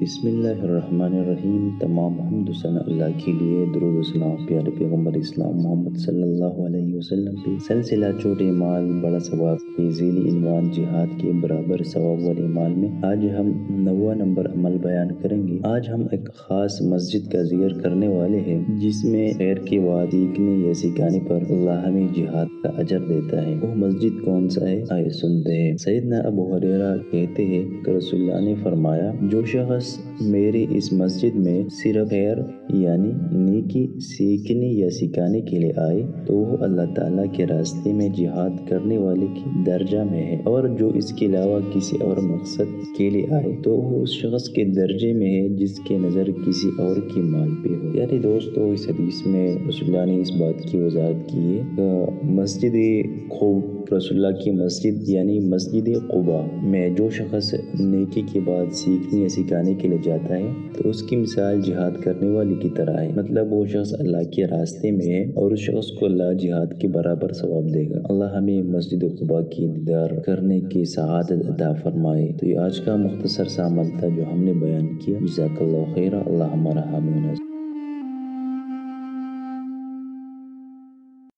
بسم اللہ الرحمن الرحیم۔ تمام حمد و ثنا اللہ کے لیے، درود و سلام پیارے پیغمبر اسلام محمد صلی اللہ علیہ وسلم پہ۔ سلسلہ چھوٹے مال بڑا ثواب کے ذیلی عنوان جہاد کے برابر ثواب والے مال میں آج ہم 9واں نمبر عمل بیان کریں گے۔ آج ہم ایک خاص مسجد کا ذکر کرنے والے ہیں جس میں خیر کی بات سیکھنے یا سکھانے پر اللہ ہمیں جہاد کا اجر دیتا ہے۔ وہ مسجد کون سا ہے؟ آئے سنتے ہیں۔ سیدنا ابو ہریرہ کہتے ہیں کہ رسول اللہ نے فرمایا، جو شخص میری اس مسجد میں صرف خیر یعنی نیکی سیکھنے یا سکھانے کے لیے آئے تو وہ اللہ تعالیٰ کے راستے میں جہاد کرنے والے کی درجہ میں ہے، اور جو اس کے علاوہ کسی اور مقصد کے لیے آئے تو وہ اس شخص کے درجے میں ہے جس کے نظر کسی اور کی مال پہ ہو۔ یعنی دوستو، اس حدیث میں رسول اللہ نے اس بات کی وضاحت کی ہے کہ مسجد رسول اللہ کی مسجد یعنی مسجد قباء میں جو شخص نیکی کی بات سیکھنے یا سکھانے کے لیے جاتا ہے تو اس کی مثال جہاد کرنے والے کی طرح ہے۔ مطلب وہ شخص اللہ کے راستے میں ہے اور اس شخص کو اللہ جہاد کے برابر ثواب دے گا۔ اللہ ہمیں مسجد قباء کی دیدار کرنے کی سعادت عطا فرمائے۔ تو یہ آج کا مختصر سا عمل تھا جو ہم نے بیان کیا۔ جزاک اللہ خیر۔ اللہ ہمارا حامی و ناصر۔